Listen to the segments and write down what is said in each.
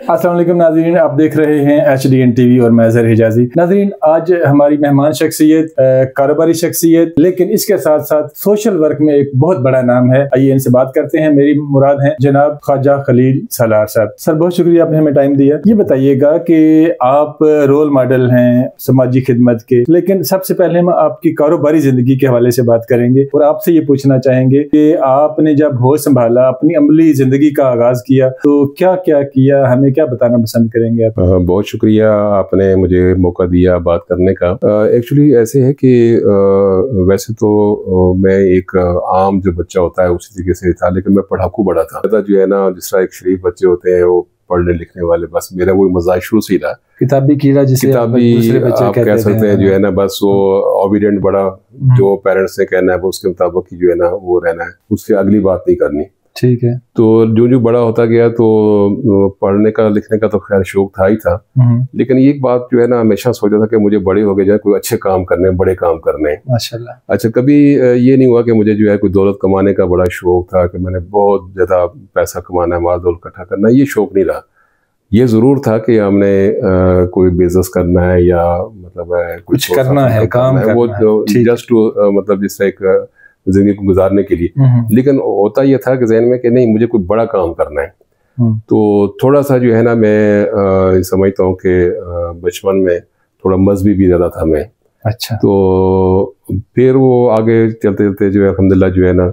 अस्सलाम वालेकुम नाज़रीन, आप देख रहे हैं HDN TV और मैं ज़हर हिजाज़ी। नाज़रीन, आज हमारी मेहमान शख्सियत कारोबारी शख्सियत, लेकिन इसके साथ साथ सोशल वर्क में एक बहुत बड़ा नाम है। आइए इनसे बात करते हैं। मेरी मुराद है जनाब ख्वाजा खलील सलार साहब। सर, बहुत शुक्रिया आपने हमें टाइम दिया। ये बताइएगा कि आप रोल मॉडल हैं समाजी खिदमत के, लेकिन सबसे पहले हम आपकी कारोबारी ज़िंदगी के हवाले से बात करेंगे और आपसे ये पूछना चाहेंगे कि आपने जब होश संभाला, अपनी अमली ज़िंदगी का आगाज़ किया, तो क्या क्या किया, हमें क्या बताना पसंद करेंगे आप? बहुत शुक्रिया, आपने मुझे मौका दिया बात करने का। एक्चुअली ऐसे है कि वैसे तो मैं एक आम जो बच्चा होता है उसी तरीके से था, लेकिन मैं पढ़ाकू बड़ा था। जो है ना, जिस तरह एक शरीफ बच्चे होते हैं वो पढ़ने लिखने वाले, बस मेरा वो मजाज शुरू से ही रहा। किताबी कीड़ा, जिसे किताबी आप कह सकते हैं, जो है ना, बस वो ओबीडिएंट बड़ा, जो पेरेंट्स ने कहना है वो उसके मुताबिक ही जो है ना वो रहना है, उससे अगली बात नहीं करनी। ठीक है। तो जो बड़ा होता गया तो पढ़ने का लिखने का तो खैर शौक था ही था, लेकिन एक बात जो है ना हमेशा सोचा था कि मुझे बड़े हो गए जाए कोई अच्छे काम करने, बड़े काम करने। माशाल्लाह। अच्छा, कभी ये नहीं हुआ कि मुझे जो है कोई दौलत कमाने का बड़ा शौक था कि मैंने बहुत ज़्यादा पैसा कमाना है, माल दौलत इकट्ठा करना, ये शौक नहीं रहा। ये ज़रूर था कि हमने कोई बिजनेस करना है या मतलब कुछ करना है, काम करना है, वो जस्ट मतलब जिस तरह एक जिंदगी को गुजारने के लिए। लेकिन होता यह था कि ज़हन में कि नहीं, मुझे कोई बड़ा काम करना है। तो थोड़ा सा जो है ना मैं समझता हूँ कि बचपन में थोड़ा मजहबी भी ज़्यादा था मैं। अच्छा। तो फिर वो आगे चलते चलते जो है अल्हम्दुलिल्लाह जो है ना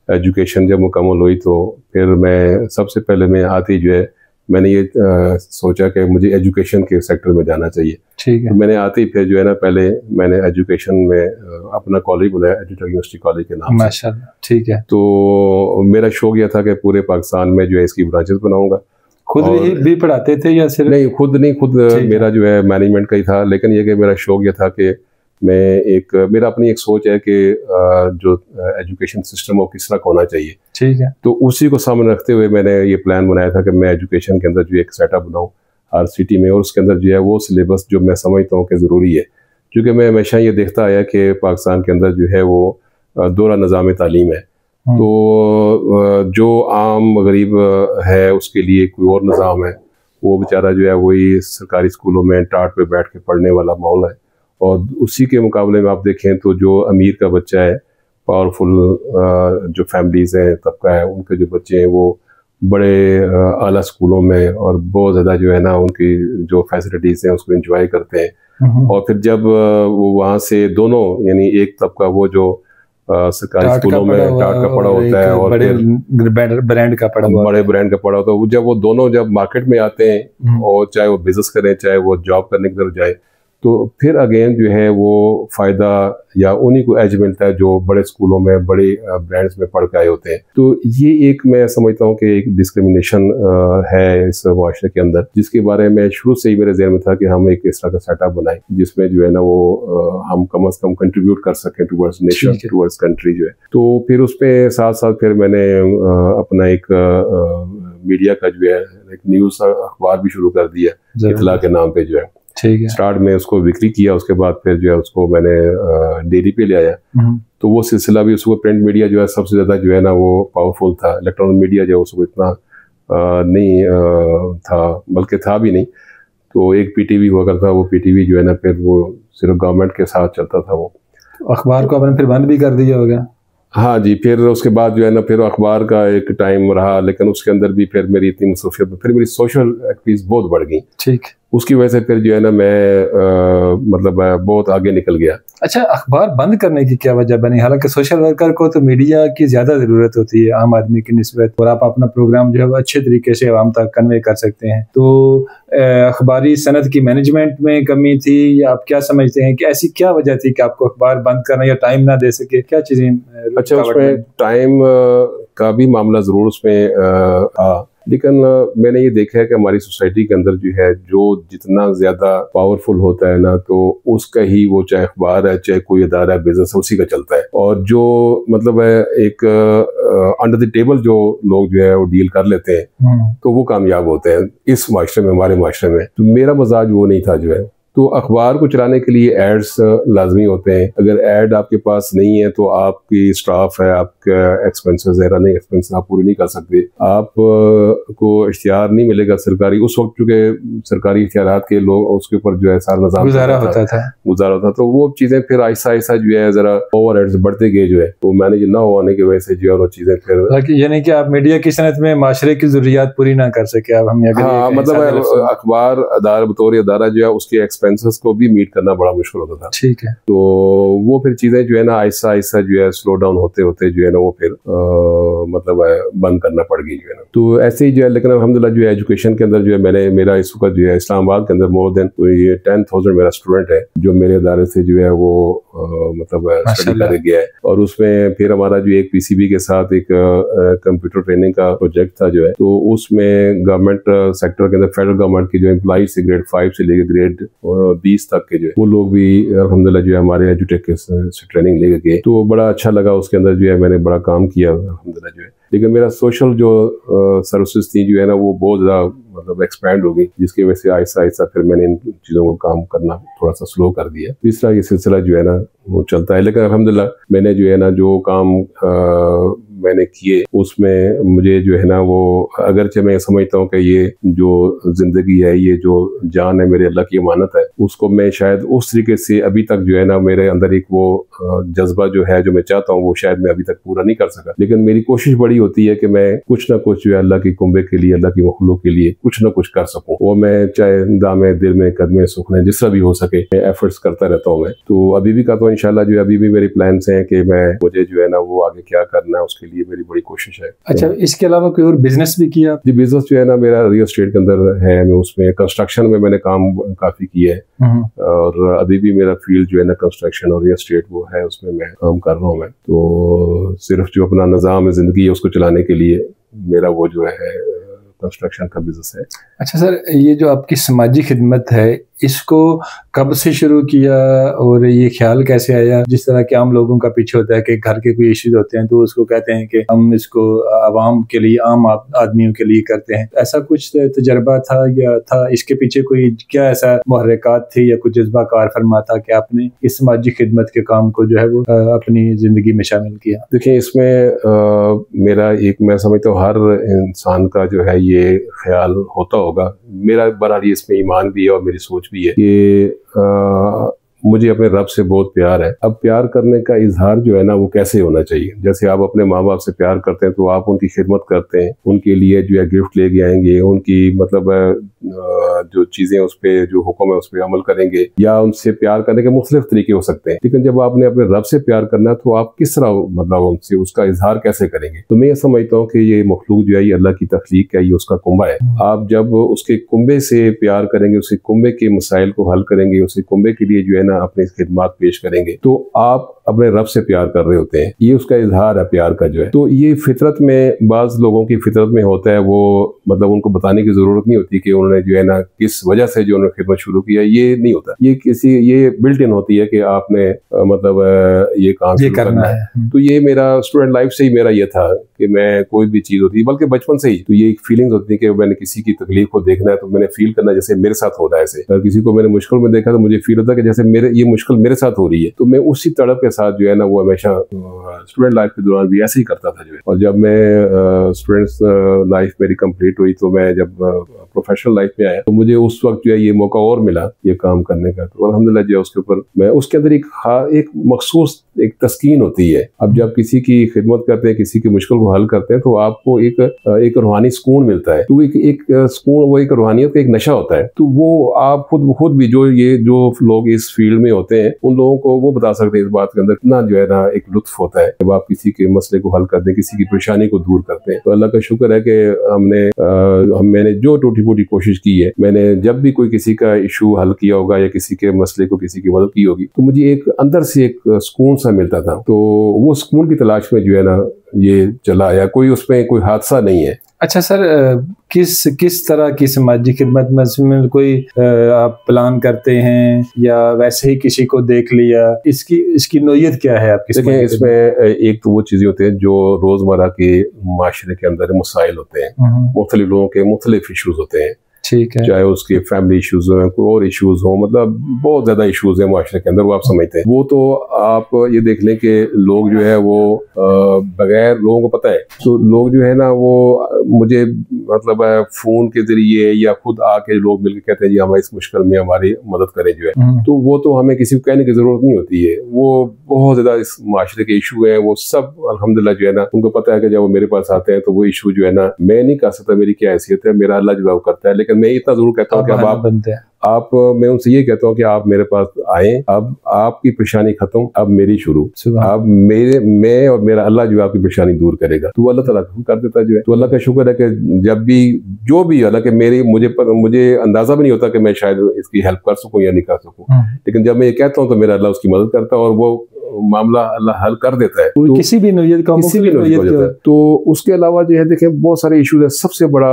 एजुकेशन जब मुकम्मल हुई, तो फिर मैं सबसे पहले मैं आती जो है मैंने ये सोचा कि मुझे एजुकेशन के सेक्टर में जाना चाहिए। ठीक है। तो मैंने आते ही फिर जो है ना पहले मैंने एजुकेशन में अपना कॉलेज बनाया, एडिटर यूनिवर्सिटी कॉलेज के नाम से। माशाल्लाह। ठीक है। तो मेरा शौक यह था कि पूरे पाकिस्तान में जो है इसकी ब्रांचेस बनाऊंगा। खुद भी पढ़ाते थे या सिर्फ? नहीं, खुद मेरा जो है मैनेजमेंट का ही था, लेकिन ये कि मेरा शौक यह था कि मेरा अपनी एक सोच है कि जो एजुकेशन सिस्टम वो किस तरह का होना चाहिए। ठीक है। तो उसी को सामने रखते हुए मैंने ये प्लान बनाया था कि मैं एजुकेशन के अंदर जो एक सेटअप बनाऊँ हर सिटी में, और उसके अंदर जो है वो सिलेबस जो मैं समझता हूँ कि ज़रूरी है, क्योंकि मैं हमेशा ये देखता आया कि पाकिस्तान के अंदर जो है वो दोहरा निज़ाम तालीम है। तो जो आम गरीब है उसके लिए कोई और निज़ाम है, वो बेचारा जो है वही सरकारी स्कूलों में टाट पे बैठ के पढ़ने वाला माहौल है। और उसी के मुकाबले में आप देखें तो जो अमीर का बच्चा है, पावरफुल जो फैमिलीज़ हैं, तबका है, उनके जो बच्चे हैं वो बड़े आला स्कूलों में और बहुत ज़्यादा जो है ना उनकी जो फैसिलिटीज़ हैं उसको एंजॉय करते हैं। और फिर जब वो वहाँ से दोनों, यानी एक तबका वो जो सरकारी स्कूलों में टाट का पढ़ा होता है और बड़े ब्रांड का पढ़ा होता है, जब वो दोनों जब मार्केट में आते हैं और चाहे वो बिजनेस करें चाहे वो जॉब करने की तरफ जाए, तो फिर अगेन जो है वो फ़ायदा या उन्हीं को एज मिलता है जो बड़े स्कूलों में बड़े ब्रांड्स में पढ़ के आए होते हैं। तो ये एक मैं समझता हूँ कि एक डिस्क्रिमिनेशन है इस माशरे के अंदर, जिसके बारे में शुरू से ही मेरे ज़हन में था कि हम एक इस तरह का सेटअप बनाएं जिसमें जो है ना वो हम कम अज़ कम कंट्रीब्यूट कर सकें टुवर्ड्स नेशन, टुवर्ड्स कंट्री जो है। तो फिर उसमें साथ साथ फिर मैंने अपना एक मीडिया का जो है एक न्यूज़ अखबार भी शुरू कर दिया, इतला के नाम पे जो है। स्टार्ट में उसको बिक्री किया, उसके बाद फिर जो है उसको मैंने डेयरी पे ले आया। तो वो सिलसिला भी, उसको प्रिंट मीडिया जो है सबसे ज़्यादा जो है ना वो पावरफुल था। इलेक्ट्रॉनिक मीडिया जो है उसको इतना नहीं था, बल्कि था भी नहीं। तो एक PTV हुआ करता, वो PTV जो है ना फिर वो सिर्फ गवर्नमेंट के साथ चलता था। वो अखबार को आपने फिर बंद भी कर दिया होगा? हाँ जी, फिर उसके बाद जो है ना फिर अखबार का एक टाइम रहा, लेकिन उसके अंदर भी फिर मेरी इतनी मसरूफियत, फिर मेरी सोशल एक्टिविटीज बहुत बढ़ गई। ठीक। उसकी वजह से फिर जो है ना मैं मतलब बहुत आगे निकल गया। अच्छा, अखबार बंद करने की क्या वजह बनी? हालांकि सोशल वर्कर को तो मीडिया की ज़्यादा ज़रूरत होती है आम आदमी की निस्बत, और आप अपना प्रोग्राम जो है वो अच्छे तरीके से आवाम तक कन्वे कर सकते हैं। तो अखबारी सनद की मैनेजमेंट में कमी थी, या आप क्या समझते हैं कि ऐसी क्या वजह थी कि आपको अखबार बंद करना या टाइम ना दे सके, क्या चीज़ें? अच्छा, उसमें टाइम का भी मामला ज़रूर उसमें था, लेकिन मैंने ये देखा है कि हमारी सोसाइटी के अंदर जो है जो जितना ज़्यादा पावरफुल होता है ना, तो उसका ही वो चाहे अखबार है चाहे कोई अदारा है, बिजनेस है, उसी का चलता है। और जो मतलब है एक अंडर द टेबल जो लोग जो है वो डील कर लेते हैं, तो वो कामयाब होते हैं इस माशरे में, हमारे माशरे में। तो मेरा मजाज वो नहीं था जो है। तो अखबार को चलाने के लिए एड्स लाजमी होते हैं। अगर एड आपके पास नहीं है तो आपकी स्टाफ है, आपका एक्सपेंसेस है, रनिंग एक्सपेंसेस आप पूरी नहीं कर सकते। आप को इख्तियार नहीं मिलेगा सरकारी, उस वक्त चूंकि सरकारी इख्तियारात के लोग उसके ऊपर जो है सारा निज़ाम गुजारा होता था, तो वो चीजें फिर आहिस्ता आहिस्ता जो है जरा ओवर हेड्स बढ़ते गए, जो है वो मैनेज ना होने की वजह से जो है वो चीजें फिर यानी कि आप मीडिया की सनत में माशरे की जरूरियात पूरी ना कर सके। अब हम मतलब अखबार बतौर अदारा जो है उसके एक्सपेंसेस को भी मीट करना बड़ा मुश्किल होता था। ठीक है, तो वो फिर चीजें जो है ना आहिस्ता आहिस्ता जो है स्लो डाउन होते होते जो है ना वो फिर मतलब बंद करना पड़ गई जो है ना। तो ऐसे ही जो है, लेकिन अल्हम्दुलिल्लाह जो है एजुकेशन के अंदर जो है मेरा इस वक्त जो है इस्लामाबाद के अंदर मोर देन 10,000 मेरा स्टूडेंट है जो मेरे इदारे से जो है वो मतलब स्टडी कर गया है। और उसमें फिर हमारा जो एक पीसीबी के साथ एक कंप्यूटर ट्रेनिंग का प्रोजेक्ट था जो है, तो उसमें गवर्नमेंट सेक्टर के अंदर फेडरल गवर्नमेंट की जो एम्प्लॉइज से ग्रेड 5 से लेकर ग्रेड 20 तक के जो है वो लोग भी अल्हम्दुलिल्लाह जो है हमारे एजुटेक से ट्रेनिंग ले गए। तो बड़ा अच्छा लगा, उसके अंदर जो है मैंने बड़ा काम किया अल्हम्दुलिल्लाह जो है। लेकिन मेरा सोशल जो सर्विसेज थी जो है ना वो बहुत ज़्यादा मतलब एक्सपैंड हो गई, जिसकी वजह से आहिस्ता आहिस्ता फिर मैंने इन चीज़ों को काम करना थोड़ा सा स्लो कर दिया। इस तरह ये सिलसिला जो है ना वो चलता है। लेकिन अल्हम्दुलिल्लाह मैंने जो है ना जो काम मैंने किए उसमें मुझे जो है ना वो, अगरचे मैं समझता हूँ कि ये जो जिंदगी है, ये जो जान है मेरे अल्लाह की अमानत है, उसको मैं शायद उस तरीके से अभी तक जो है ना मेरे अंदर एक वो जज्बा जो है जो मैं चाहता हूँ वो शायद मैं अभी तक पूरा नहीं कर सका। लेकिन मेरी कोशिश बड़ी होती है कि मैं कुछ ना कुछ जो है अल्लाह की कुंबे के लिए, अल्लाह की मखलूक के लिए कुछ ना कुछ कर सकूँ। वो मैं चाहे दामे दिल में कदमे सुखने जिस तरह भी हो सके मैं एफर्ट्स करता रहता हूँ। मैं तो अभी भी करता हूँ इंशाल्लाह जो अभी भी मेरी प्लान्स हैं कि मुझे जो है ना वो आगे क्या करना है उसके लिए मेरी बड़ी कोशिश है। अच्छा, इसके अलावा कोई और बिजनेस भी किया? जी, बिजनेस जो है ना मेरा रियल एस्टेट के अंदर है। मैं उसमें कंस्ट्रक्शन में मैंने काम काफी किया है और अभी भी मेरा फील्ड जो है ना कंस्ट्रक्शन और रियल एस्टेट वो है, उसमें मैं काम कर रहा हूँ। मैं तो सिर्फ जो अपना निज़ाम जिंदगी है उसको चलाने के लिए मेरा वो जो है कंस्ट्रक्शन का बिजनेस है। अच्छा सर, ये जो आपकी समाजी खिदमत है इसको कब से शुरू किया और ये ख्याल कैसे आया? जिस तरह के आम लोगों का पीछे होता है कि घर के कोई इश्यूज होते हैं तो उसको कहते हैं कि हम इसको आवाम के लिए, आम आदमियों के लिए करते हैं, ऐसा कुछ तजर्बा था या था इसके पीछे कोई क्या ऐसा मुहर्रिकात थी या कुछ जज्बा कार फरमा था कि आपने इस समाजी खिदमत के काम को जो है वो अपनी जिंदगी में शामिल किया? देखिए, इसमें मेरा एक, मैं समझता हूँ हर इंसान का जो है ये ख्याल होता होगा। मेरा बहरहाल इसमें ईमान भी है और मेरी सोच भी है कि मुझे अपने रब से बहुत प्यार है। अब प्यार करने का इजहार जो है ना वो कैसे होना चाहिए? जैसे आप अपने माँ बाप से प्यार करते हैं तो आप उनकी खिदमत करते हैं, उनके लिए जो है गिफ्ट लेके आएंगे, उनकी मतलब जो चीज़ें उस पर जो हुक्म है उस पर अमल करेंगे, या उनसे प्यार करने के मुख्तलिफ तरीके हो सकते हैं। लेकिन जब आपने अपने रब से प्यार करना है तो आप किस तरह मतलब उनसे उसका इजहार कैसे करेंगे? तो मैं ये समझता हूँ कि ये मखलूक जो है ये अल्लाह की तख्लीक है, ये उसका कुंबा है। आप जब उसके कुंबे से प्यार करेंगे, उसके कुंबे के मसाइल को हल करेंगे, उसके कुंबे के लिए जो है ना अपनी खिदमत पेश करेंगे, तो आप अपने रब से प्यार कर रहे होते हैं। ये उसका इजहार है प्यार का जो है। तो ये फितरत में, बाज लोगों की फितरत में होता है, वो मतलब उनको बताने की जरूरत नहीं होती कि उन्होंने जो है ना किस वजह से जो उन्होंने खिदमत शुरू किया, ये नहीं होता। ये बिल्ट इन होती है कि आपने मतलब ये काम करना है। तो ये मेरा स्टूडेंट लाइफ से ही मेरा ये था कि मैं कोई भी चीज होती है, बल्कि बचपन से ही तो ये एक फीलिंग्स होती है कि मैंने किसी की तकलीफ को देखना है तो मैंने फील करना जैसे मेरे साथ हो रहा है। ऐसे अगर किसी को मैंने मुश्किल में देखा तो मुझे फील होता है कि जैसे ये मुश्किल मेरे साथ हो रही है। तो मैं उसी तड़प के साथ जो है ना वो हमेशा स्टूडेंट लाइफ के दौरान भी ऐसे ही करता था जो है। और जब मैं स्टूडेंट्स लाइफ मेरी कंप्लीट हुई तो मैं जब प्रोफेशनल लाइफ में आया तो मुझे उस वक्त जो है ये मौका और मिला ये काम करने का। तो अल्हम्दुलिल्लाह जो है उसके ऊपर मैं उसके अंदर एक मखसूस एक तस्कीन होती है। अब जब किसी की खिदमत करते हैं, किसी की मुश्किल को हल करते हैं तो आपको एक रूहानी सुकून मिलता है। तो एक सुकून, वो एक रूहानियत का एक नशा होता है। तो वो आप खुद भी जो लोग इस फील्ड में होते हैं उन लोगों को वो बता सकते हैं इस बात के अंदर कितना जो है ना एक लुत्फ होता है जब आप किसी के मसले को हल करते हैं, किसी की परेशानी को दूर करते हैं। तो अल्लाह का शुक्र है कि मैंने जो टूटी फूटी कोशिश की है, मैंने जब भी कोई किसी का इशू हल किया होगा या किसी के मसले को किसी की मदद की होगी तो मुझे एक अंदर से एक सुकून सा मिलता था। तो वो सुकून की तलाश में जो है ना ये चला आया, कोई उसमें कोई हादसा नहीं है। अच्छा सर, किस तरह की समाजी खिदमत में कोई आप प्लान करते हैं या वैसे ही किसी को देख लिया? इसकी नोयत क्या है आपकी? देखें, इसमें एक तो वो चीजें होती हैं जो रोजमर्रा के माशरे के अंदर मसाइल होते हैं, मुख्तलिफ लोगों के मुख्तलिफ इशूज होते हैं। ठीक है, चाहे उसके फैमिली इश्यूज हो, कोई और इश्यूज हो, मतलब बहुत ज्यादा इश्यूज हैं माशरे के अंदर, वो आप समझते हैं। वो तो आप ये देख लें कि लोग जो है वो बगैर, लोगों को पता है, तो लोग जो है ना वो मुझे मतलब फोन के जरिए या खुद आके लोग मिलकर कहते हैं जी हमारी इस मुश्किल में हमारी मदद करें जो है, तो वो तो हमें किसी को कहने की जरूरत नहीं होती है। वो बहुत ज्यादा इस माशरे के इशू है, वो सब अल्हम्दुलिल्लाह जो है ना उनको पता है कि जब वो मेरे पास आते हैं तो वो इशू जो है ना मैं नहीं कर सकता, मेरी क्या हैसियत है, मेरा अल्लाह जो करता है। लेकिन मैं इतना जरूर कहता हूँ कि आप मैं उनसे ये कहता हूँ कि आप मेरे पास आए, अब आपकी परेशानी खत्म, अब मेरी शुरू। अब मैं और मेरा अल्लाह जो आपकी परेशानी दूर करेगा, तो अल्लाह ताला कर देता जो है। तो अल्लाह का शुक्र है कि जब भी जो भी, हालांकि मुझे अंदाजा भी नहीं होता कि मैं शायद इसकी हेल्प कर सकूं या नहीं कर सकूं, लेकिन जब मैं ये कहता हूँ तो मेरा अल्लाह उसकी मदद करता है और वो मामला अल्लाह हल कर देता है, तो किसी भी नौयत का, किसी भी नौयत हो जाता है। तो उसके अलावा जो है देखें बहुत सारे इशूज है। सबसे बड़ा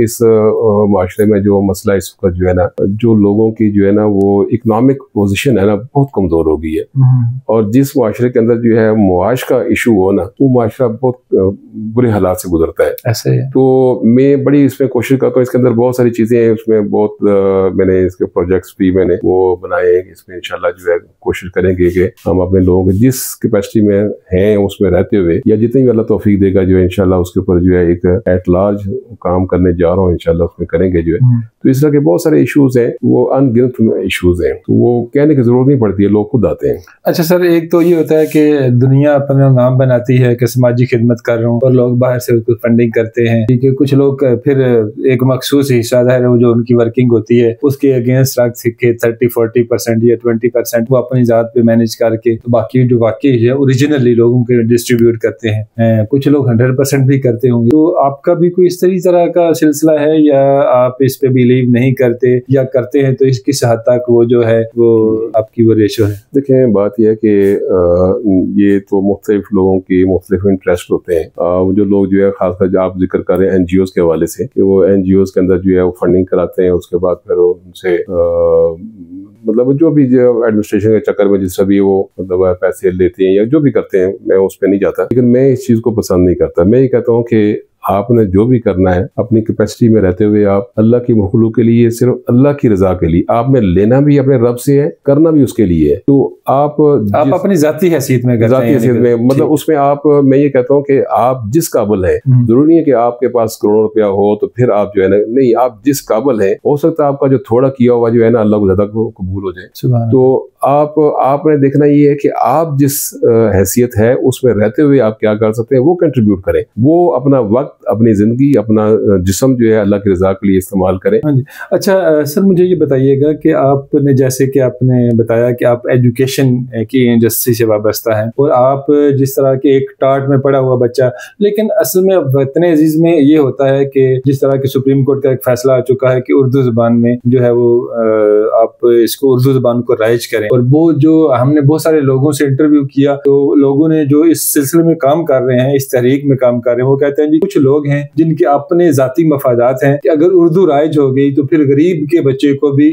इस माशरे में जो मसला इस वक्त जो है ना, जो लोगों की जो है ना वो इकोनॉमिक पोजीशन है ना बहुत कमजोर हो गई है, और जिस माशरे के अंदर जो है मुआश का इशू हो ना, वो माशरा बहुत बुरे हालात से गुजरता है। ऐसे है। तो मैं बड़ी इसमें कोशिश करता हूँ, इसके अंदर बहुत सारी चीजें हैं, उसमें बहुत मैंने इसके प्रोजेक्ट्स भी मैंने वो बनाए, इसमें इंशाल्लाह जो है कोशिश करेंगे कि हम अपने लोगों के जिस कैपेसिटी में हैं उसमें रहते हुए, या जितनी भी अल्लाह तौफीक देगा जो है इंशाल्लाह उसके ऊपर जो है एक एट लार्ज काम करने जा रहा हूँ, इंशाल्लाह उसमें करेंगे जो है। तो इस तरह के बहुत सारे इश्यूज हैं, वो अनगिनत इश्यूज हैं, तो वो कहने की जरूरत नहीं पड़ती है, लोग खुद आते हैं। अच्छा सर, एक तो ये होता है कि दुनिया अपना नाम बनाती है कि समाजी खिदमत कर रहा हूँ, और लोग बाहर से उसको फंडिंग करते हैं, क्योंकि कुछ लोग फिर एक मखसूस हिस्सा है जो उनकी वर्किंग होती है उसके अगेंस्ट रख के 30-40% या 20% वो अपनी जात पे मैनेज करके, तो बाकी जो वाकई है ओरिजिनली लोगों के डिस्ट्रीब्यूट करते हैं। कुछ लोग 100% भी करते होंगे। तो आपका भी कोई इस तरह का सिलसिला है, या आप इस पे बिलीव नहीं करते, या करते हैं तो किस हद तक वो जो है वो आपकी वो रेशो है? देखें, बात यह है कि ये तो मुख्तलिफ लोगों की मुख्तलिफ इंटरेस्ट होते हैं। जो लोग जो है खासकर आप जिक्र कर रहे हैं एनजीओ के हवाले से, कि वो एनजीओ के अंदर जो है वो फंडिंग कराते हैं, उसके बाद फिर उनसे मतलब जो भी जो एडमिनिस्ट्रेशन के चक्कर में जिससे भी वो मतलब पैसे लेते हैं या जो भी करते हैं, मैं उस पर नहीं जाता। लेकिन मैं इस चीज़ को पसंद नहीं करता। मैं ये कहता हूँ कि आपने जो भी करना है अपनी कैपेसिटी में रहते हुए आप अल्लाह की मखलूक के लिए, सिर्फ अल्लाह की रजा के लिए, आपने लेना भी अपने रब से है, करना भी उसके लिए है। तो आप अपनी जाती हैसियत में, मतलब उसमें आप, मैं ये कहता हूँ कि आप जिस काबिल है, जरूरी नहीं है कि आपके पास करोड़ रुपया हो तो फिर आप जो है ना, नहीं, आप जिस काबिल है, हो सकता है आपका जो थोड़ा किया हुआ जो है ना अल्लाह को ज्यादा कबूल हो जाए। तो आपने देखना ये है कि आप जिस हैसियत है उसमें रहते हुए आप क्या कर सकते हैं, वो कंट्रीब्यूट करें, वो अपना वक्त, अपनी जिंदगी, अपना जिस्म जो है अल्लाह की रजा के लिए इस्तेमाल करें। हाँ जी। अच्छा सर, मुझे ये बताइएगा कि आपने, जैसे कि आपने बताया कि आप एजुकेशन की इंडस्ट्री से वाबस्ता हैं, और आप जिस तरह के एक टाट में पढ़ा हुआ बच्चा, लेकिन असल में वतन अजीज में ये होता है कि जिस तरह की सुप्रीम कोर्ट का एक फैसला आ चुका है कि उर्दू जुबान में जो है वो आप इसको उर्दू जुबान को राइज करें, और वो जो हमने बहुत सारे लोगों से इंटरव्यू किया, तो लोगों ने जो इस सिलसिले में काम कर रहे हैं, इस तहरीक में काम कर रहे हैं, वो कहते हैं जी कुछ लोग हैं जिनके अपने जाती मफादात हैं कि अगर उर्दू राइज हो गई तो फिर गरीब के बच्चे को भी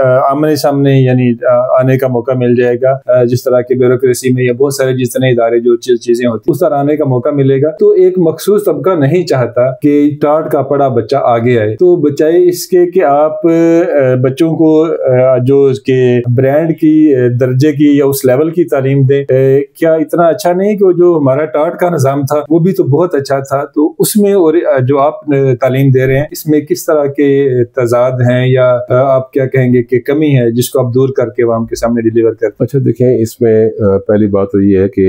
आमने सामने यानी आने का मौका मिल जाएगा, जिस तरह की ब्यूरोक्रेसी में या बहुत सारे जितने इदारे जो चीजें होती उस तरह आने का मौका मिलेगा। तो एक मखसूस तबका नहीं चाहता कि टाट का पढ़ा बच्चा आगे आए, तो बचाए इसके कि आप बच्चों को जो उसके ब्रांड की दर्जे की या उस लेवल की तालीम दें। क्या इतना अच्छा नहीं कि जो हमारा टाट का निज़ाम था वो भी तो बहुत अच्छा था, तो उसमें और जो आप तालीम दे रहे हैं इसमें किस तरह के तजाद हैं, या आप क्या कहेंगे कि कमी है जिसको आप दूर करके आवाम के सामने डिलीवर करते हैं? अच्छा देखें, इसमें पहली बात तो ये है कि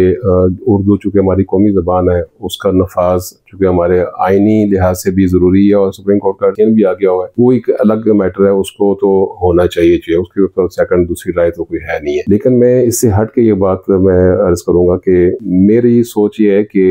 उर्दू चूँकि हमारी कौमी ज़बान है, उसका नफाज चूँकि हमारे आइनी लिहाज से भी ज़रूरी है, और सुप्रीम कोर्ट का ऑर्डर भी आ गया हुआ है, वो एक अलग मैटर है, उसको तो होना चाहिए, उसके ऊपर सेकंड दूसरी राय तो कोई है नहीं है। लेकिन मैं इससे हट के ये बात मैं अर्ज करूंगा कि मेरी सोच ये है कि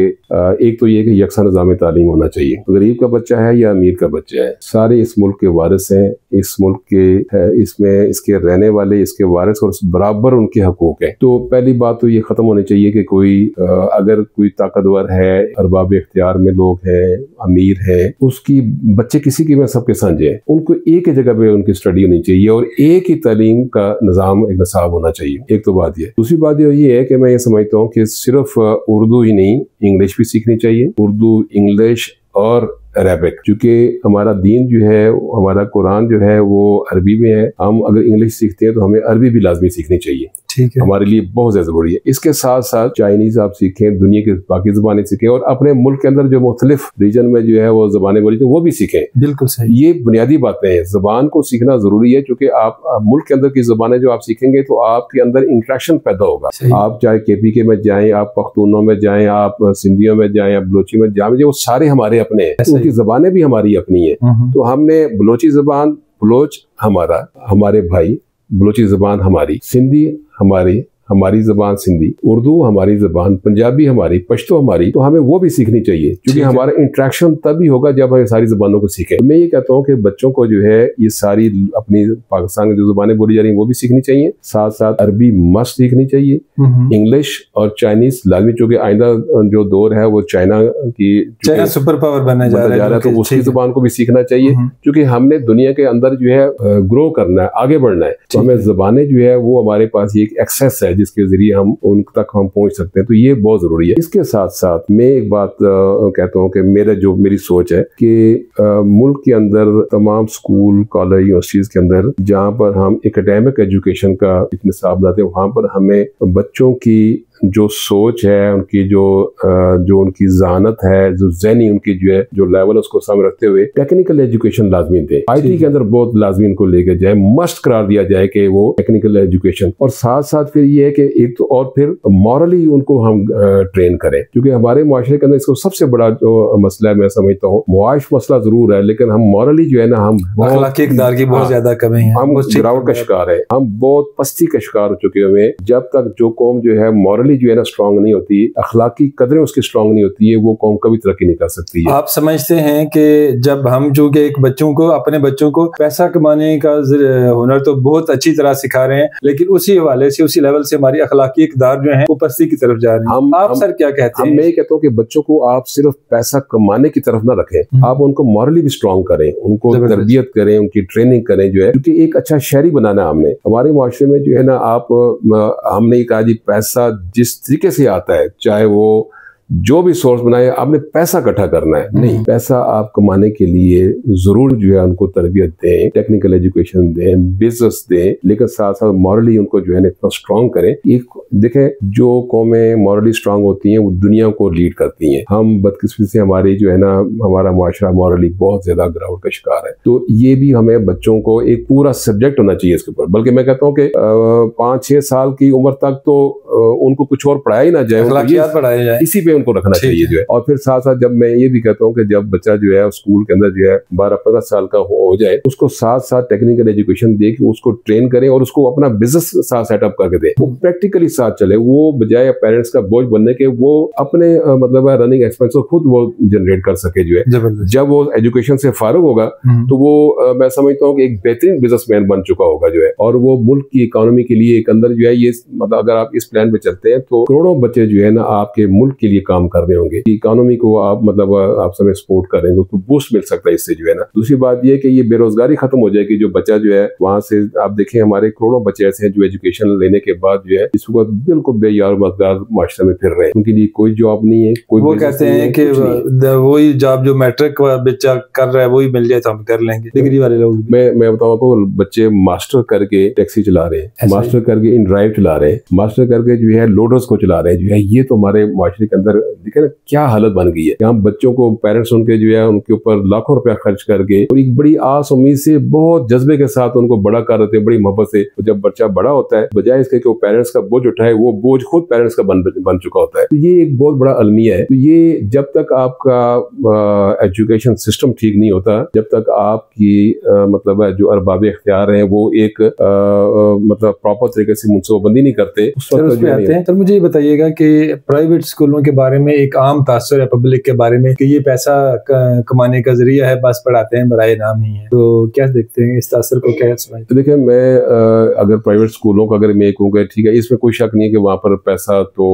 एक तो ये कि यकसा निज़ाम तालीम होना चाहिए, गरीब का बच्चा है या अमीर का बच्चा है, सारे इस मुल्क के वारिस हैं, इस मुल्क के इसमें इसके रहने वाले इसके वारिस, और बराबर उनके हकूक हैं। तो पहली बात तो ये खत्म होनी चाहिए कि कोई अगर कोई ताकतवर है, अरबाब इख्तियार में लोग हैं, अमीर है, उसकी बच्चे किसी की में सबके साझे हैं, उनको एक ही जगह पे उनकी स्टडी होनी चाहिए, और एक ही तालीम का निज़ाम, एक निसाब होना चाहिए। एक तो बात ये। दूसरी बात ये है कि मैं ये समझता हूँ कि सिर्फ उर्दू ही नहीं, इंग्लिश भी सीखनी चाहिए। उर्दू, इंग्लिश और अरेबिक, क्योंकि हमारा दीन जो है, हमारा कुरान जो है वो अरबी में है। हम अगर इंग्लिश सीखते हैं तो हमें अरबी भी लाजमी सीखनी चाहिए, ठीक है, हमारे लिए बहुत ज्यादा जरूरी है। इसके साथ साथ चाइनीज आप सीखें, दुनिया की बाकी जबानें सीखें, और अपने मुल्क के अंदर जो मुख्तलिफ रीजन में जो है वो जबानें बोली वो भी सीखें। बिल्कुल सही। ये बुनियादी बातें हैं, जबान को सीखना जरूरी है, क्योंकि आप मुल्क के अंदर की जबानें जो आप सीखेंगे तो आपके अंदर इंट्रैक्शन पैदा होगा। आप चाहे KPK में जाएं, आप पख्तूनों में जाएं, आप सिंधियों में जाएं, आप बलोची में जाएं, वो सारे हमारे अपने हैं, उनकी जबानें भी हमारी अपनी है। तो हमने बलोची जबान, बलोच हमारा, हमारे भाई, बलोची जबान हमारी, सिंधी हमारी जबान सिंधी, उर्दू हमारी जबान, पंजाबी हमारी, पश्तो हमारी, तो हमें वो भी सीखनी चाहिए, क्योंकि हमारा इंटरेक्शन तभी होगा जब हम सारी जबानों को सीखें। मैं ये कहता हूँ कि बच्चों को जो है ये सारी अपनी पाकिस्तान में जो जबानें बोली जा रही हैं वो भी सीखनी चाहिए, साथ साथ अरबी मस्त सीखनी चाहिए, इंग्लिश और चाइनीज लाजमी, चूंकि आइंदा जो दौर है वो चाइना सुपर पावर बनने जा रहा है, तो उसकी जबान को भी सीखना चाहिए, क्योंकि हमने दुनिया के अंदर जो है ग्रो करना है, आगे बढ़ना है, तो हमें जबानें जो है वो हमारे पास ये एक एक्सेस है जिसके जरिए हम उन तक हम पहुंच सकते हैं, तो ये बहुत जरूरी है। इसके साथ साथ मैं एक बात कहता हूं कि मेरी सोच है कि मुल्क के अंदर तमाम स्कूल, कॉलेज, यूनिवर्सिटीज के अंदर जहां पर हम एकेडमिक एजुकेशन का निसाब बनाते हैं, वहां पर हमें बच्चों की जो सोच है, उनकी जो उनकी ज़हानत है, जो ज़हनी उनकी जो है जो लेवल उसको सामने रखते हुए टेक्निकल एजुकेशन लाजमी दे। IT के अंदर बहुत लाजमी उनको लेके जाए, मस्ट करार दिया जाए कि वो टेक्निकल एजुकेशन, और साथ साथ फिर ये है कि एक तो और फिर मॉरली उनको हम ट्रेन करें, क्योंकि हमारे मुआशरे के अंदर इसको सबसे बड़ा जो मसला है मैं समझता हूँ, मुआश मसला जरूर है, लेकिन हम मॉरली जो है ना, हम अखलाकी इक़दार की बहुत ज्यादा कमी है, हम गिरावट का शिकार है, हम बहुत पस्ती का शिकार हो चुके हैं। जब तक जो कौम जो है मॉरली जो है ना स्ट्रांग नहीं होती, अखलाकी कदरें उसकी स्ट्रांग नहीं होती है, वो कौम कभी तरक्की नहीं कर सकती है। आप समझते हैं कि जब हम जो कि एक अपने बच्चों को पैसा कमाने का हुनर तो बहुत अच्छी तरह सिखा रहे हैं, लेकिन उसी हवाले से, उसी लेवल से हमारी अखलाकी इक़दार जो है वो पस्ती की तरफ जा रहे हैं। आप सर क्या कहते हैं? मैं ये कहता हूँ कि बच्चों को आप सिर्फ पैसा कमाने की तरफ ना रखें, आप उनको मॉरली भी स्ट्रांग करें, उनको तरबियत करें, उनकी ट्रेनिंग करें, जो है क्योंकि एक अच्छा शहरी बनाना हमने हमारे मुआशरे में जो है ना, हमने कहा जी पैसा जिस तरीके से आता है, चाहे वो जो भी सोर्स बनाए, आपने पैसा इकट्ठा करना है, नहीं, पैसा आप कमाने के लिए जरूर जो है उनको तरबियत दें, टेक्निकल एजुकेशन दें, बिजनेस दें, लेकिन साथ साथ मॉरली उनको जो है इतना स्ट्रांग करें। एक देखें, जो कौमें मॉरली स्ट्रांग होती हैं वो दुनिया को लीड करती हैं। हम बदकिस्मती से हमारी जो है ना, हमारा मुआशरा मॉरली बहुत ज्यादा गिरावट का शिकार है, तो ये भी हमें बच्चों को एक पूरा सब्जेक्ट होना चाहिए इसके ऊपर। बल्कि मैं कहता हूँ कि 5-6 साल की उम्र तक तो उनको कुछ और पढ़ाया ही ना जाए, पढ़ाया जाए, इसी पे उनको रखना चाहिए जो है। और फिर साथ साथ जब मैं ये भी कहता हूँ कि जब बच्चा जो है स्कूल के अंदर जो है 12-15 साल का हो जाए, उसको साथ साथ टेक्निकल एजुकेशन दे के उसको ट्रेन करें और उसको अपना बिजनेस साथ सेटअप करके दे, वो प्रैक्टिकली साथ चले, वो बजाय पेरेंट्स का बोझ बनने के वो अपने मतलब रनिंग एक्सपेंस को खुद वो जनरेट कर सके जो है। जब वो एजुकेशन से फारूक होगा तो वो मैं समझता हूँ कि एक बेहतरीन बिजनेसमैन बन चुका होगा जो है, और वो मुल्क की इकोनॉमी के लिए एक अंदर जो है ये मतलब अगर आप इस प्लान पे चलते हैं तो करोड़ों बच्चे जो है ना आपके मुल्क के लिए काम कर रहे होंगे। इकोनॉमी को आप मतलब आप समय सपोर्ट करेंगे, उसको बूस्ट मिल सकता है इससे जो है ना। दूसरी बात ये कि ये बेरोजगारी खत्म हो जाएगी, जो बच्चा जो है वहां से आप देखें हमारे करोड़ों बच्चे ऐसे हैं जो एजुकेशन लेने के बाद जो है इस वक्त बिल्कुल बेयार मददगार माशरे में फिर रहे हैं, उनके लिए कोई जॉब नहीं है, कोई वो कहते हैं कि वही जॉब जो मैट्रिक बच्चा कर रहा है वही मिल जाए तो हम कर लेंगे। डिग्री वाले लोग, मैं बताऊँ आपको, बच्चे मास्टर करके टैक्सी चला रहे हैं, मास्टर करके इन ड्राइव चला रहे हैं, मास्टर करके जो है लोडर्स को चला रहे हैं जो है। ये तो हमारे माशरे के अंदर देखे ना क्या हालत बन गई है। यहाँ बच्चों को पेरेंट्स उनके जो है उनके ऊपर लाखों रुपया खर्च करके और एक बड़ी आस उम्मीद से बहुत जज्बे के साथ उनको बड़ा कर रहे थे, बड़ी मोहब्बत से। तो जब बच्चा बड़ा होता है, बजाय इसके कि वो पेरेंट्स का बोझ उठाए, वो बोझ खुद पेरेंट्स का बन चुका होता है। तो ये एक बहुत बड़ा अलमिया है। तो ये जब तक आपका एजुकेशन सिस्टम ठीक नहीं होता, जब तक आपकी मतलब जो अरबाब इख्तियार हैं वो एक मतलब प्रॉपर तरीके से मुनसूबाबंदी नहीं करते, उस वक्त जो आते हैं। तो मुझे ये बताइएगा कि प्राइवेट स्कूलों के बारे में एक आम तासुर है पब्लिक के बारे में कि ये पैसा कमाने का जरिया है, बस पढ़ाते हैं, बराए नाम ही है। तो क्या देखते हैं इस तासुर को, क्या समझते? तो देखिए, मैं अगर प्राइवेट स्कूलों का अगर मैं कहूँगा ठीक है, इसमें कोई शक नहीं है कि वहाँ पर पैसा तो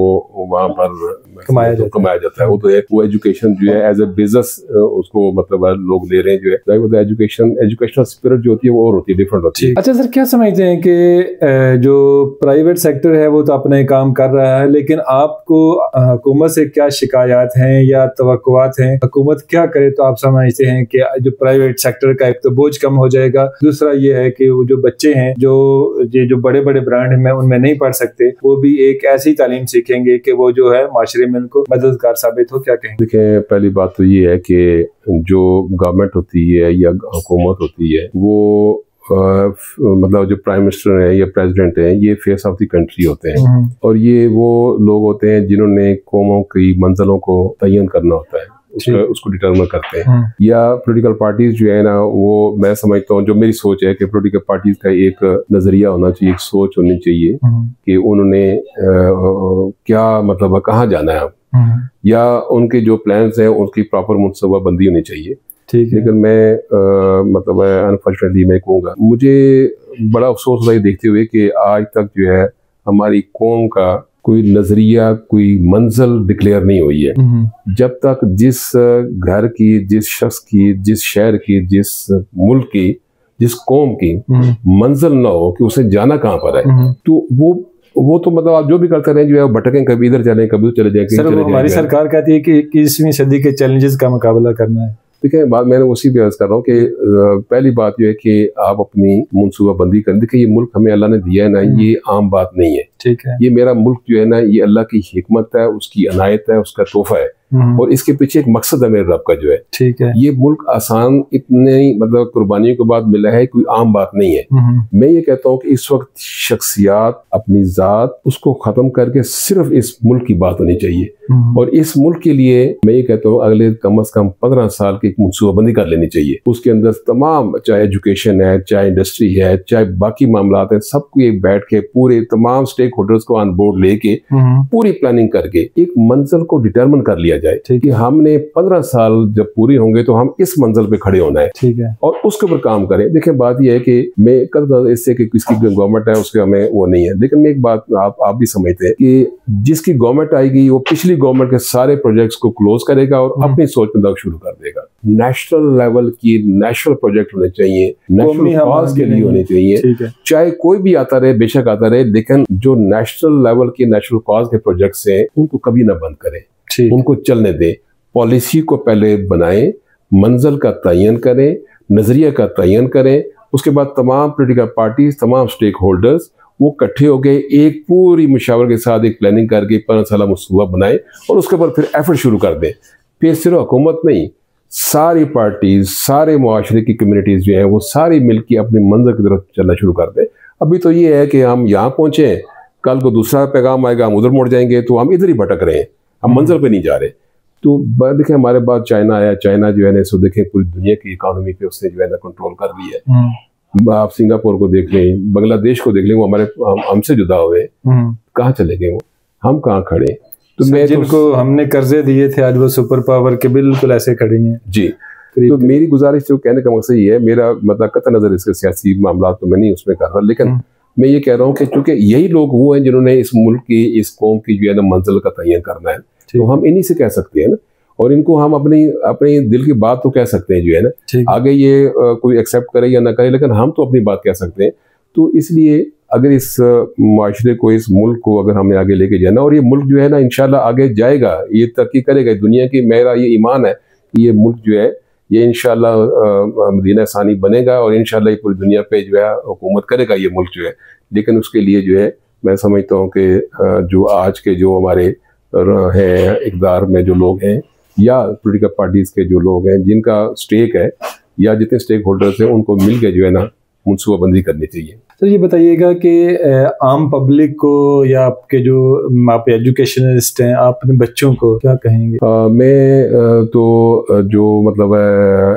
वहाँ पर कमाया जाता है। वो तो वो एजुकेशन जो है एज ए बिजनेस उसको मतलब लोग ले रहे हैं जो है। एजुकेशनल स्पिरिट जो होती है वो और होती है, डिफरेंट होती है। अच्छा सर, क्या समझते हैं कि जो प्राइवेट सेक्टर है वो तो अपना काम कर रहा है, लेकिन आपको हुकूमत से क्या शिकायत हैं या तवक्कुआत हैं, हुकूमत क्या करे तो आप समझते हैं कि जो प्राइवेट सेक्टर का एक तो बोझ कम हो जाएगा, दूसरा ये है कि वो जो बच्चे हैं जो बड़े बड़े ब्रांड में उनमें नहीं पढ़ सकते, वो भी एक ऐसी तालीम सीखेंगे कि वो जो है माशरे में उनको मददगार साबित हो। क्या कहेंगे? देखिए, पहली बात तो ये है कि जो गवर्नमेंट होती है या हुकूमत होती है वो मतलब जो प्राइम मिनिस्टर है या प्रेसिडेंट है ये फेस ऑफ द कंट्री होते हैं, और ये वो लोग होते हैं जिन्होंने कौमों की मंजिलों को तयन करना होता है, उसको डिटरमिन करते हैं। या पॉलिटिकल पार्टीज जो है ना, वो मैं समझता हूँ, जो मेरी सोच है कि पॉलिटिकल पार्टीज का एक नजरिया होना चाहिए, एक सोच होनी चाहिए कि उन्होंने क्या मतलब कहाँ जाना है, या उनके जो प्लान्स हैं उसकी प्रॉपर मनसूबाबंदी होनी चाहिए। ठीक है। लेकिन मैं मतलब अनफॉर्चुनेटली मैं कहूँगा, मुझे बड़ा अफसोस होता है देखते हुए कि आज तक जो है हमारी कौम का कोई नजरिया, कोई मंजिल डिक्लेयर नहीं हुई है। जब तक जिस घर की, जिस शख्स की, जिस शहर की, जिस मुल्क की, जिस कौम की मंजिल ना हो कि उसे जाना कहाँ पर है, तो वो तो मतलब आप जो भी करते रहे जो है भटकें, कभी इधर चले कभी उधर चले जाए। हमारी सरकार कहती है कि 21वीं सदी के चैलेंजेस का मुकाबला करना है। देखिए, बात मैंने उसी पे अर्ज कर रहा हूँ कि पहली बात यह है कि आप अपनी मनसूबाबंदी करें। देखिए, ये मुल्क हमें अल्लाह ने दिया है ना, ये आम बात नहीं है। ठीक है। ये मेरा मुल्क जो है ना, ये अल्लाह की हिकमत है, उसकी अनायत है, उसका तोहफा है, और इसके पीछे एक मकसद है मेरे रब का जो है। ठीक है। ये मुल्क आसान इतने मतलब कुर्बानियों के बाद मिला है, कोई आम बात नहीं है। मैं ये कहता हूँ कि इस वक्त शख्सियात, अपनी जात, उसको खत्म करके सिर्फ इस मुल्क की बात होनी चाहिए। और इस मुल्क के लिए मैं ये कहता हूँ अगले कम से कम 15 साल की एक मनसूबाबंदी कर लेनी चाहिए। उसके अंदर तमाम, चाहे एजुकेशन है, चाहे इंडस्ट्री है, चाहे बाकी मामला है, सबको एक बैठ के पूरे तमाम स्टेक होल्डर्स को ऑन बोर्ड लेके पूरी प्लानिंग करके एक मंजिल को डिटरमिन कर लिया जाए कि हमने 15 साल जब पूरे होंगे तो हम इस मंजिल पे खड़े होना है। ठीक है। और उसके ऊपर काम करें। देखिए, बात यह है कि मैं कल इससे कि किसकी गवर्नमेंट है उसके हमें वो नहीं है, लेकिन मैं एक बात आप भी समझते हैं कि जिसकी गवर्नमेंट आएगी वो पिछली गवर्नमेंट के सारे प्रोजेक्ट्स को क्लोज करेगा और अपनी सोच में शुरू कर देगा। नेशनल लेवल की नेशनल प्रोजेक्ट होने चाहिए, नेशनल कॉज के लिए होने चाहिए, चाहे कोई भी आता रहे, बेशक आता रहे, लेकिन जो नेशनल लेवल के नेशनल कॉज के प्रोजेक्ट्स हैं उनको कभी ना बंद करें, उनको चलने दें। पॉलिसी को पहले बनाएं, मंजिल का तयन करें, नजरिया का तयन करें, उसके बाद तमाम पॉलिटिकल पार्टीज, तमाम स्टेक होल्डर्स वो इकट्ठे हो गए, एक पूरी मुशावरे के साथ एक प्लानिंग करके 15 साल मनसूबा बनाए और उसके बाद फिर एफर्ट शुरू कर दें। फिर सिर्फ हुकूमत नहीं, सारी पार्टीज, सारे मुआशरे की कम्युनिटीज जो हैं वो सारी मिलकर अपनी मंजिल की तरफ चलना शुरू कर दें। अभी तो ये है कि हम यहाँ पहुंचे, कल को दूसरा पैगाम आएगा, हम उधर मुड़ जाएंगे, तो हम इधर ही भटक रहे हैं, हम मंजिल पे नहीं जा रहे। तो देखें, हमारे बाद चाइना आया, चाइना जो है ना, इसको देखें पूरी दुनिया की इकोनॉमी पे उसने जो है ना कंट्रोल कर लिया है। आप सिंगापुर को देख लें, बांग्लादेश को देख लें, वो हमारे हमसे जुदा हुए, कहाँ चले गए वो, हम कहाँ खड़े। तो मैं जिनको हमने कर्जे दिए थे आज वो सुपर पावर के बिल्कुल ऐसे खड़े हैं जी। तो मेरी गुजारिश जो कहने का मकसद ये है, मेरा मतलब कतई नजर इसके सियासी मामला तो मैं नहीं उसमें कर रहा, लेकिन मैं ये कह रहा हूँ कि चूंकि यही लोग वो हैं जिन्होंने इस मुल्क की, इस कौम की जो है ना मंजिल का तयन करना है, तो हम इन्हीं से कह सकते हैं ना, और इनको हम अपनी दिल की बात तो कह सकते हैं जो है ना। आगे ये कोई एक्सेप्ट करे या ना करे, लेकिन हम तो अपनी बात कह सकते हैं। तो इसलिए अगर इस माशरे को, इस मुल्क को अगर हमें आगे लेके जाना, और ये मुल्क जो है ना इंशाल्लाह आगे जाएगा, ये तरक्की करेगा दुनिया की, मेरा ये ईमान है कि ये मुल्क जो है ये इंशाल्लाह मदीना सानी बनेगा और इंशाल्लाह ये पूरी दुनिया पे जो है हुकूमत करेगा ये मुल्क जो है। लेकिन उसके लिए जो है मैं समझता हूँ कि जो आज के जो हमारे हैं इक़्तिदार में जो लोग हैं, या पॉलिटिकल पार्टीज के जो लोग हैं जिनका स्टेक है, या जितने स्टेक होल्डर्स हैं, उनको मिल के जो है ना मनसूबाबंदी करनी चाहिए। सर ये बताइएगा कि आम पब्लिक को या आपके जो आप एजुकेशनिस्ट हैं, आप अपने बच्चों को क्या कहेंगे? मैं तो जो मतलब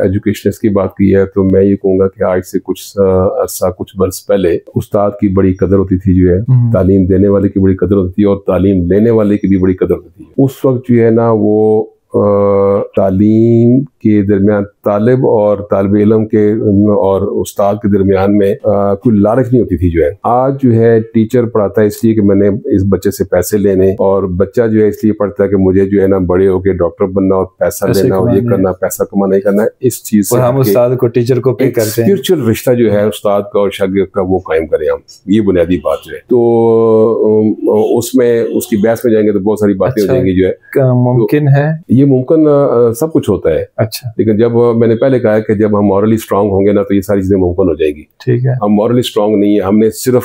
एजुकेशनिस्ट की बात की है, तो मैं ये कहूँगा कि आज से कुछ बरस पहले उस्ताद की बड़ी कदर होती थी जो है, तालीम देने वाले की बड़ी कदर होती थी और तालीम लेने वाले की भी बड़ी कदर होती थी। उस वक्त जो है ना वो तालीम के दरमियान तालिब और तालिब इल्म के और उस्ताद के दरमियान में कोई लालच नहीं होती थी जो है। आज जो है टीचर पढ़ाता है इसलिए कि मैंने इस बच्चे से पैसे लेने, और बच्चा जो है इसलिए पढ़ता है कि मुझे जो है ना बड़े होके डॉक्टर बनना और पैसा लेना और ये करना, पैसा कमाना ही करना। इस चीज से हम उस्ताद को टीचर को पे करते हैं। स्पिरिचुअल रिश्ता जो है उस्ताद का और शागिर्द का वो कायम करें हम, ये बुनियादी बात जो है। तो उसमें उसकी बहस में जाएंगे तो बहुत सारी बातें हो जाएंगी जो है। मुमकिन है ये मुमकिन सब कुछ होता है। अच्छा, लेकिन जब मैंने पहले कहा कि जब हम मॉरली स्ट्रांग होंगे ना तो ये सारी चीजें मुमकिन हो जाएगी। ठीक है, हम मॉरली स्ट्रांग नहीं है, हमने सिर्फ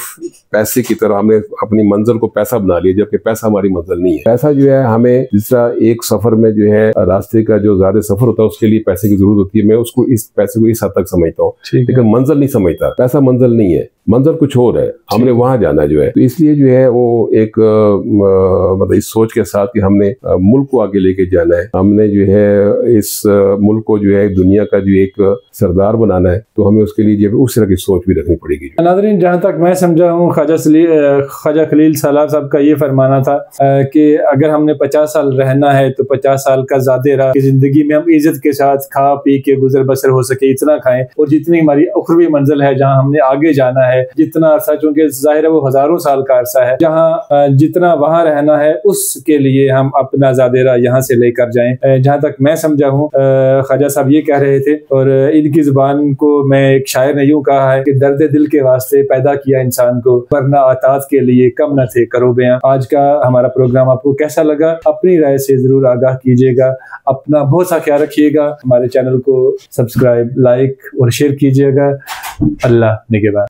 पैसे की तरह हमने अपनी मंजिल को पैसा बना लिया, जबकि पैसा हमारी मंजिल नहीं है। पैसा जो है हमें, जिस तरह एक सफर में जो है रास्ते का जो ज्यादा सफर होता है उसके लिए पैसे की जरूरत होती है, मैं उसको इस पैसे को इस हद तक समझता हूँ, लेकिन मंजिल नहीं समझता। पैसा मंजिल नहीं है, मंजिल कुछ और है, हमने वहां जाना जो है। तो इसलिए जो है वो एक मतलब इस सोच के साथ कि हमने मुल्क को आगे लेके जाना है, हमने जो है इस मुल्क को जो है दुनिया का जो एक सरदार बनाना है, तो हमें उसके लिए जो उस तरह की सोच भी रखनी पड़ेगी। नाज़रीन, जहाँ तक मैं समझा हूँ ख्वाजा खलील सलाह साहब का ये फरमाना था कि अगर हमने 50 साल रहना है तो 50 साल का ज़ादेरा की जिंदगी में हम इज्जत के साथ खा पी के गुजर बसर हो सके इतना खाएं, और जितनी हमारी उखरवी मंजिल है जहाँ हमने आगे जाना है, जितना अरसा, चूंकि जाहिर है वो हजारों साल का अरसा है, जहाँ जितना वहां रहना है उसके लिए हम अपना ज़ादेरा यहाँ से लेकर जाएं। जहाँ तक मैं समझा हूँ ख्वाजा साहब ये कह रहे थे, और इनकी जुबान को मैं एक शायर ने यूं कहा है कि दर्द दिल के वास्ते पैदा किया इंसान को, वरना अतात के लिए कम न थे करो बयां। आज का हमारा प्रोग्राम आपको कैसा लगा, अपनी राय से जरूर आगाह कीजिएगा। अपना बहुत सा ख्याल रखिएगा। हमारे चैनल को सब्सक्राइब, लाइक और शेयर कीजिएगा। अल्लाह निगहबान।